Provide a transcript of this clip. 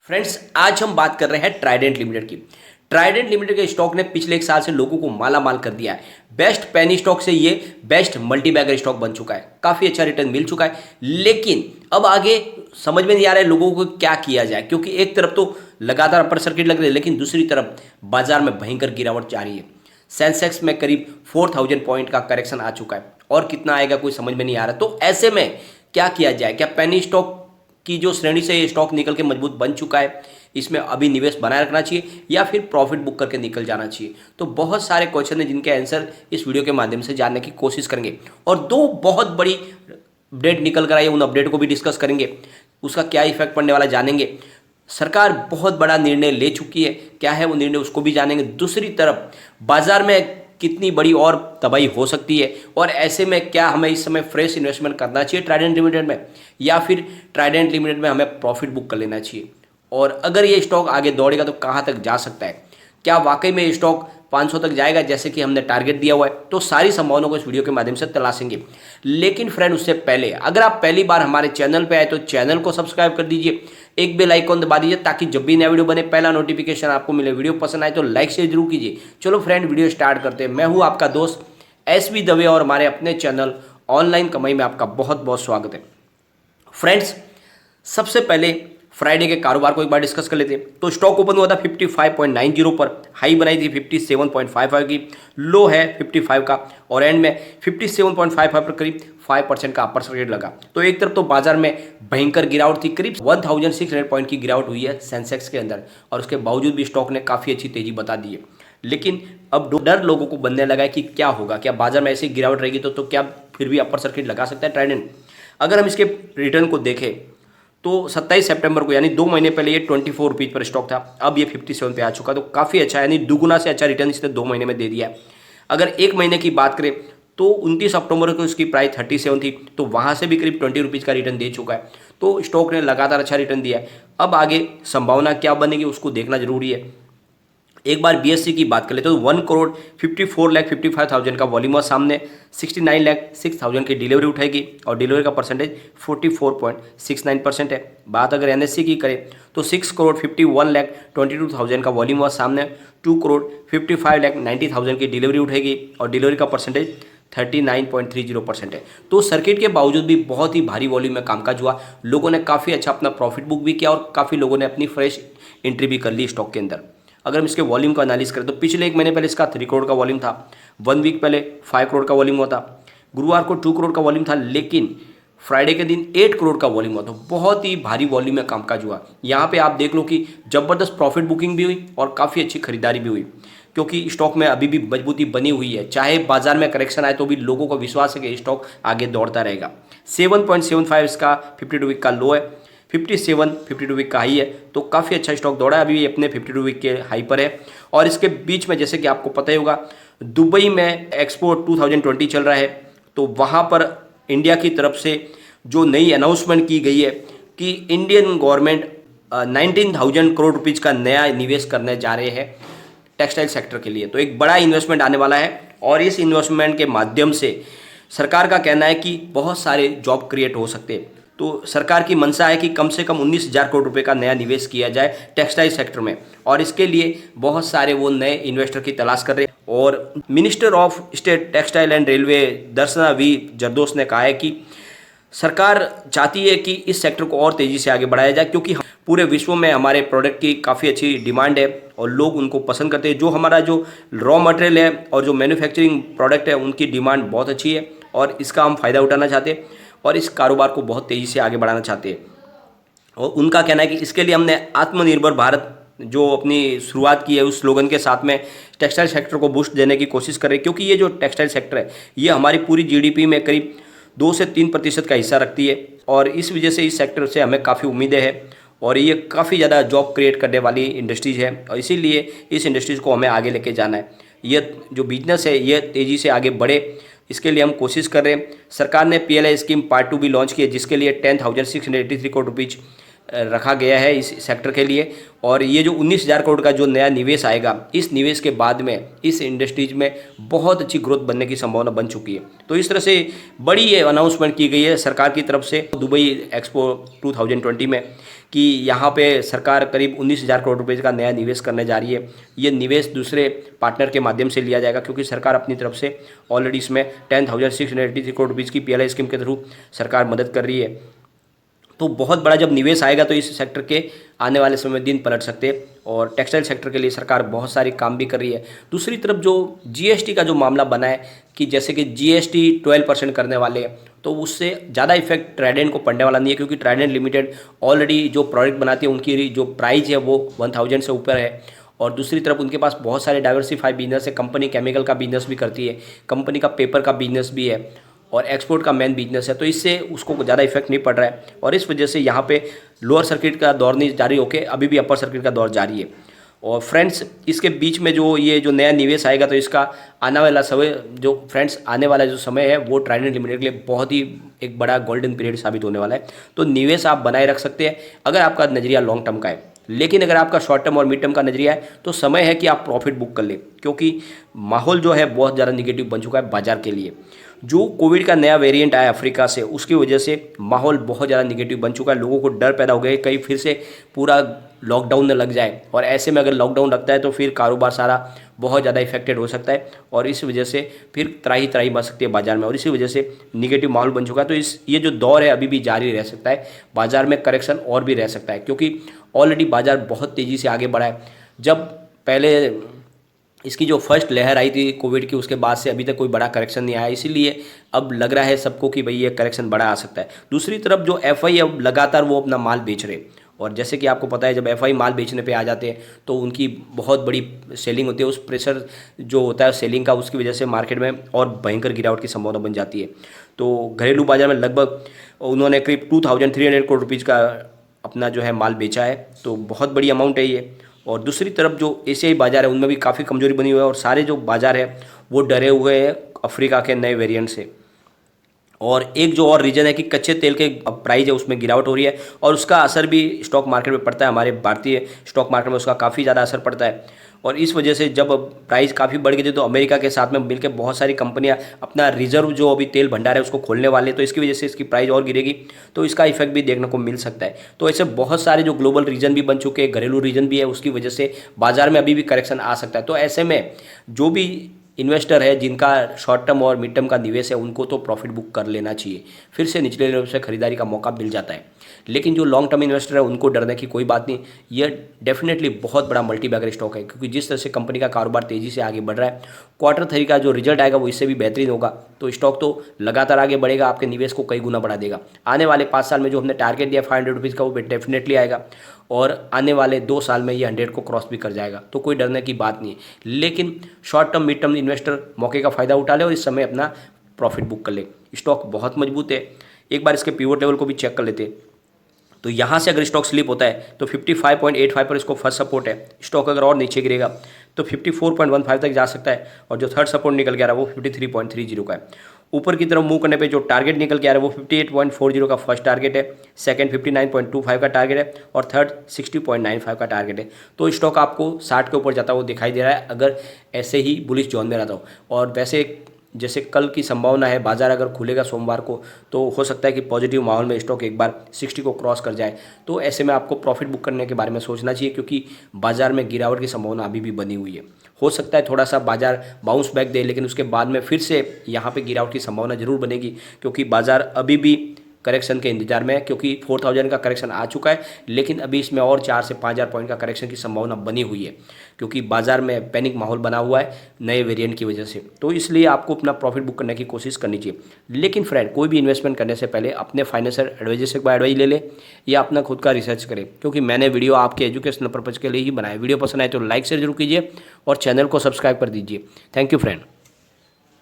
Friends, आज हम बात कर रहे हैं ट्राइडेंट लिमिटेड की। ट्राइडेंट लिमिटेड के स्टॉक ने पिछले एक साल से लोगों को माला माल कर दिया है। बेस्ट पेनी स्टॉक से ये बेस्ट मल्टीबैगर स्टॉक बन चुका है। काफ़ी अच्छा रिटर्न मिल चुका है, लेकिन अब आगे समझ में नहीं आ रहा है लोगों को क्या किया जाए, क्योंकि एक तरफ तो लगातार अपर सर्किट लग रही है, लेकिन दूसरी तरफ बाजार में भयंकर गिरावट जारी है। सेंसेक्स में करीब 4000 पॉइंट का करेक्शन आ चुका है और कितना आएगा कोई समझ में नहीं आ रहा। तो ऐसे में क्या किया जाए? क्या पेनी स्टॉक की जो श्रेणी से ये स्टॉक निकल के मजबूत बन चुका है, इसमें अभी निवेश बनाए रखना चाहिए या फिर प्रॉफिट बुक करके निकल जाना चाहिए? तो बहुत सारे क्वेश्चन हैं जिनके आंसर इस वीडियो के माध्यम से जानने की कोशिश करेंगे और दो बहुत बड़ी अपडेट निकल कर आई है, उन अपडेट को भी डिस्कस करेंगे, उसका क्या इफेक्ट पड़ने वाला जानेंगे। सरकार बहुत बड़ा निर्णय ले चुकी है, क्या है वो निर्णय उसको भी जानेंगे। दूसरी तरफ बाजार में कितनी बड़ी और तबाही हो सकती है और ऐसे में क्या हमें इस समय फ्रेश इन्वेस्टमेंट करना चाहिए ट्राइडेंट लिमिटेड में, या फिर ट्राइडेंट लिमिटेड में हमें प्रॉफिट बुक कर लेना चाहिए, और अगर ये स्टॉक आगे दौड़ेगा तो कहाँ तक जा सकता है? क्या वाकई में ये स्टॉक 500 तक जाएगा जैसे कि हमने टारगेट दिया हुआ है? तो सारी संभावनाओं को इस वीडियो के माध्यम से तलाशेंगे। लेकिन फ्रेंड, उससे पहले अगर आप पहली बार हमारे चैनल पे आए तो चैनल को सब्सक्राइब कर दीजिए, एक बेल आइकॉन दबा दीजिए ताकि जब भी नया वीडियो बने पहला नोटिफिकेशन आपको मिले। वीडियो पसंद आए तो लाइक शेयर जरूर कीजिए। चलो फ्रेंड, वीडियो स्टार्ट करते हैं। मैं हूँ आपका दोस्त एसवी दवे और हमारे अपने चैनल ऑनलाइन कमाई में आपका बहुत बहुत स्वागत है। फ्रेंड्स, सबसे पहले फ्राइडे के कारोबार को एक बार डिस्कस कर लेते हैं। तो स्टॉक ओपन हुआ था 55.90 पर, हाई बनाई थी 57.55 की, लो है 55 का, और एंड में 57.55 पर करीब 5% का अपर सर्किट लगा। तो एक तरफ तो बाजार में भयंकर गिरावट थी, करीब 1600 पॉइंट की गिरावट हुई है सेंसेक्स के अंदर, और उसके बावजूद भी स्टॉक ने काफ़ी अच्छी तेजी बता दी है। लेकिन अब डर लोगों को बनने लगा है कि क्या होगा, क्या बाजार में ऐसी गिरावट रहेगी तो क्या फिर भी अपर सर्किट लगा सकता है ट्राइडेंट? अगर हम इसके रिटर्न को देखें तो 27 सितंबर को, यानी 2 महीने पहले ये 24 रुपीज़ पर स्टॉक था, अब ये 57 पे आ चुका। तो काफ़ी अच्छा, यानी दुगुना से अच्छा रिटर्न इसने 2 महीने में दे दिया है। अगर एक महीने की बात करें तो 29 अक्टूबर को इसकी प्राइस 37 थी, तो वहाँ से भी करीब 20 रुपीज़ का रिटर्न दे चुका है। तो स्टॉक ने लगातार अच्छा रिटर्न दिया है। अब आगे संभावना क्या बनेगी उसको देखना जरूरी है। एक बार बीएससी की बात कर ले तो 1,54,55,000 का वॉल्यूम हुआ सामने, 69,06,000 की डिलीवरी उठाएगी और डिलीवरी का परसेंटेज 44.69% है। बात अगर एनएससी की करें तो 6,51,22,000 का वॉल्यूम हुआ सामने, 2,55,90,000 की डिलीवरी उठेगी और डिलीवरी का परसेंटेज 39.30% है। तो सर्किट के बावजूद भी बहुत ही भारी वॉल्यूम में कामकाज हुआ, लोगों ने काफ़ी अच्छा अपना प्रॉफिट बुक भी किया और काफ़ी लोगों ने अपनी फ्रेश एंट्री भी कर ली स्टॉक के अंदर। अगर हम इसके वॉल्यूम का एनालिस करें तो पिछले एक महीने पहले इसका 3 करोड़ का वॉल्यूम था, 1 वीक पहले 5 करोड़ का वॉल्यूम हुआ था, गुरुवार को 2 करोड़ का वॉल्यूम था, लेकिन फ्राइडे के दिन 8 करोड़ का वॉल्यूम हुआ। तो बहुत ही भारी वॉल्यूम में कामकाज हुआ। यहाँ पे आप देख लो कि ज़बरदस्त प्रॉफिट बुकिंग भी हुई और काफ़ी अच्छी खरीदारी भी हुई, क्योंकि स्टॉक में अभी भी मजबूती बनी हुई है। चाहे बाजार में करेक्शन आए तो भी लोगों को विश्वास है कि स्टॉक आगे दौड़ता रहेगा। 7.75 इसका 52 वीक का लो है, 57 52 वीक का हाई है। तो काफ़ी अच्छा स्टॉक दौड़ा है, अभी अपने 52 वीक के हाई पर है। और इसके बीच में जैसे कि आपको पता ही होगा, दुबई में एक्सपो 2020 चल रहा है, तो वहाँ पर इंडिया की तरफ से जो नई अनाउंसमेंट की गई है कि इंडियन गवर्नमेंट 19,000 करोड़ रुपीज़ का नया निवेश करने जा रहे हैं टेक्सटाइल सेक्टर के लिए। तो एक बड़ा इन्वेस्टमेंट आने वाला है और इस इन्वेस्टमेंट के माध्यम से सरकार का कहना है कि बहुत सारे जॉब क्रिएट हो सकते हैं। तो सरकार की मंशा है कि कम से कम 19,000 करोड़ रुपए का नया निवेश किया जाए टेक्सटाइल सेक्टर में, और इसके लिए बहुत सारे वो नए इन्वेस्टर की तलाश कर रहे हैं। और minister of state textile and railway Darshana V Jardosh ने कहा है कि सरकार चाहती है कि इस सेक्टर को और तेज़ी से आगे बढ़ाया जाए, क्योंकि पूरे विश्व में हमारे प्रोडक्ट की काफ़ी अच्छी डिमांड है और लोग उनको पसंद करते हैं। जो हमारा जो रॉ मटेरियल है और जो मैन्युफैक्चरिंग प्रोडक्ट है उनकी डिमांड बहुत अच्छी है और इसका हम फ़ायदा उठाना चाहते हैं और इस कारोबार को बहुत तेज़ी से आगे बढ़ाना चाहते हैं। और उनका कहना है कि इसके लिए हमने आत्मनिर्भर भारत जो अपनी शुरुआत की है उस स्लोगन के साथ में टेक्सटाइल सेक्टर को बूस्ट देने की कोशिश कर रहे हैं, क्योंकि ये जो टेक्सटाइल सेक्टर है ये हमारी पूरी जीडीपी में करीब 2 से 3% का हिस्सा रखती है और इस वजह से इस सेक्टर से हमें काफ़ी उम्मीदें हैं और ये काफ़ी ज़्यादा जॉब क्रिएट करने वाली इंडस्ट्रीज़ है और इसीलिए इस इंडस्ट्रीज़ को हमें आगे लेके जाना है। ये जो बिजनेस है ये तेज़ी से आगे बढ़े, इसके लिए हम कोशिश कर रहे हैं। सरकार ने पीएलआई स्कीम पार्ट 2 भी लॉन्च की है, जिसके लिए 10,683 करोड़ रुपीज़ रखा गया है इस सेक्टर के लिए। और ये जो 19,000 करोड़ का जो नया निवेश आएगा, इस निवेश के बाद में इस इंडस्ट्रीज में बहुत अच्छी ग्रोथ बनने की संभावना बन चुकी है। तो इस तरह से बड़ी ये अनाउंसमेंट की गई है सरकार की तरफ से दुबई एक्सपो 2020 में कि यहाँ पे सरकार करीब 19,000 करोड़ रुपए का नया निवेश करने जा रही है। ये निवेश दूसरे पार्टनर के माध्यम से लिया जाएगा, क्योंकि सरकार अपनी तरफ से ऑलरेडी इसमें 10,683 करोड़ रुपीज़ की PLI स्कीम के थ्रू सरकार मदद कर रही है। तो बहुत बड़ा जब निवेश आएगा तो इस सेक्टर के आने वाले समय में दिन पलट सकते हैं, और टेक्सटाइल सेक्टर के लिए सरकार बहुत सारे काम भी कर रही है। दूसरी तरफ जो GST का जो मामला बना है कि जैसे कि GST 12% करने वाले हैं, तो उससे ज़्यादा इफेक्ट ट्राइडेंट को पड़ने वाला नहीं है, क्योंकि ट्राइडेंट लिमिटेड ऑलरेडी जो प्रोडक्ट बनाती है उनकी जो प्राइस है वो 1000 से ऊपर है। और दूसरी तरफ उनके पास बहुत सारे डाइवर्सिफाइड बिजनेस है। कंपनी केमिकल का बिजनेस भी करती है, कंपनी का पेपर का बिजनेस भी है, और एक्सपोर्ट का मेन बिजनेस है। तो इससे उसको ज़्यादा इफेक्ट नहीं पड़ रहा है, और इस वजह से यहाँ पे लोअर सर्किट का दौर नहीं जारी होकर अभी भी अपर सर्किट का दौर जारी है। और फ्रेंड्स, इसके बीच में जो ये जो नया निवेश आएगा, तो इसका आने वाला आने वाला जो समय है वो ट्राइडेंट लिमिटेड के लिए बहुत ही एक बड़ा गोल्डन पीरियड साबित होने वाला है। तो निवेश आप बनाए रख सकते हैं अगर आपका नज़रिया लॉन्ग टर्म का है। लेकिन अगर आपका शॉर्ट टर्म और मिड टर्म का नजरिया है तो समय है कि आप प्रॉफिट बुक कर लें, क्योंकि माहौल जो है बहुत ज़्यादा निगेटिव बन चुका है बाजार के लिए। जो कोविड का नया वेरिएंट आया अफ्रीका से, उसकी वजह से माहौल बहुत ज़्यादा निगेटिव बन चुका है। लोगों को डर पैदा हो गया कहीं फिर से पूरा लॉकडाउन न लग जाए, और ऐसे में अगर लॉकडाउन लगता है तो फिर कारोबार सारा बहुत ज़्यादा इफेक्टेड हो सकता है, और इस वजह से फिर त्राही बच सकती है बाजार में, और इसी वजह से निगेटिव माहौल बन चुका है। तो ये जो दौर है अभी भी जारी रह सकता है, बाजार में करेक्शन और भी रह सकता है, क्योंकि ऑलरेडी बाजार बहुत तेज़ी से आगे बढ़ा है। जब पहले इसकी जो फर्स्ट लहर आई थी कोविड की, उसके बाद से अभी तक कोई बड़ा करेक्शन नहीं आया, इसीलिए अब लग रहा है सबको कि भाई ये करेक्शन बड़ा आ सकता है। दूसरी तरफ जो FI अब लगातार वो अपना माल बेच रहे, और जैसे कि आपको पता है जब FI माल बेचने पे आ जाते हैं तो उनकी बहुत बड़ी सेलिंग होती है। उस प्रेशर जो होता है सेलिंग का, उसकी वजह से मार्केट में और भयंकर गिरावट की संभावना बन जाती है। तो घरेलू बाजार में लगभग उन्होंने करीब 2300 करोड़ रुपीज़ का अपना जो है माल बेचा है, तो बहुत बड़ी अमाउंट है ये। और दूसरी तरफ जो एशियाई बाजार है उनमें भी काफ़ी कमजोरी बनी हुई है, और सारे जो बाजार है वो डरे हुए हैं अफ्रीका के नए वेरिएंट से। और एक जो और रीजन है कि कच्चे तेल के प्राइस है उसमें गिरावट हो रही है, और उसका असर भी स्टॉक मार्केट में पड़ता है, हमारे भारतीय स्टॉक मार्केट में उसका काफ़ी ज़्यादा असर पड़ता है। और इस वजह से जब प्राइस काफ़ी बढ़ गई थी तो अमेरिका के साथ में मिलकर बहुत सारी कंपनियां अपना रिजर्व जो अभी तेल भंडार है उसको खोलने वाले हैं, तो इसकी वजह से इसकी प्राइस और गिरेगी, तो इसका इफेक्ट भी देखने को मिल सकता है। तो ऐसे बहुत सारे जो ग्लोबल रीजन भी बन चुके हैं, घरेलू रीजन भी है, उसकी वजह से बाजार में अभी भी करेक्शन आ सकता है। तो ऐसे में जो भी इन्वेस्टर है जिनका शॉर्ट टर्म और मिड टर्म का निवेश है उनको तो प्रॉफिट बुक कर लेना चाहिए, फिर से निचले लेवल से खरीदारी का मौका मिल जाता है। लेकिन जो लॉन्ग टर्म इन्वेस्टर है उनको डरने की कोई बात नहीं, यह डेफिनेटली बहुत बड़ा मल्टीबैगर स्टॉक है, क्योंकि जिस तरह से कंपनी का कारोबार तेज़ी से आगे बढ़ रहा है, Q3 का जो रिजल्ट आएगा वो इससे भी बेहतरीन होगा, तो स्टॉक तो लगातार आगे बढ़ेगा, आपके निवेश को कई गुना बढ़ा देगा। आने वाले 5 साल में जो हमने टारगेट दिया 500 रुपीज़ का वो डेफिनेटली आएगा, और आने वाले 2 साल में ये 100 को क्रॉस भी कर जाएगा, तो कोई डरने की बात नहीं है। लेकिन short term mid term investor मौके का फ़ायदा उठा ले और इस समय अपना प्रॉफिट बुक कर ले। स्टॉक बहुत मजबूत है, एक बार इसके पिवट लेवल को भी चेक कर लेते हैं। तो यहाँ से अगर स्टॉक स्लिप होता है तो 55.85 पर इसको फर्स्ट सपोर्ट है। स्टॉक अगर और नीचे गिरेगा तो 54.15 तक जा सकता है, और जो थर्ड सपोर्ट निकल के आ रहा है वो 53.30 का है। ऊपर की तरफ मूव करने पे जो टारगेट निकल के आ रहा है वो 58.40 का फर्स्ट टारगेट है, सेकंड 59.25 का टारगेट है, और थर्ड 60.95 का टारगेट है। तो स्टॉक आपको 60 के ऊपर जाता हुआ दिखाई दे रहा है अगर ऐसे ही बुलिश जोन में रहता हो। और वैसे जैसे कल की संभावना है, बाजार अगर खुलेगा सोमवार को तो हो सकता है कि पॉजिटिव माहौल में स्टॉक एक बार 60 को क्रॉस कर जाए, तो ऐसे में आपको प्रॉफिट बुक करने के बारे में सोचना चाहिए, क्योंकि बाजार में गिरावट की संभावना अभी भी बनी हुई है। हो सकता है थोड़ा सा बाजार बाउंस बैक दे, लेकिन उसके बाद में फिर से यहाँ पे गिरावट की संभावना जरूर बनेगी, क्योंकि बाजार अभी भी करेक्शन के इंतजार में है, क्योंकि 4000 का करेक्शन आ चुका है, लेकिन अभी इसमें और 4 से 5000 पॉइंट का करेक्शन की संभावना बनी हुई है, क्योंकि बाजार में पैनिक माहौल बना हुआ है नए वेरिएंट की वजह से। तो इसलिए आपको अपना प्रॉफिट बुक करने की कोशिश करनी चाहिए। लेकिन फ्रेंड, कोई भी इन्वेस्टमेंट करने से पहले अपने फाइनेंशियल एडवाइजर से एडवाइस ले ले या अपना खुद का रिसर्च करें, क्योंकि मैंने वीडियो आपके एजुकेशनल पर्पज़ के लिए ही बनाया। वीडियो पसंद आए तो लाइक शेयर जरूर कीजिए और चैनल को सब्सक्राइब कर दीजिए। Thank you friend.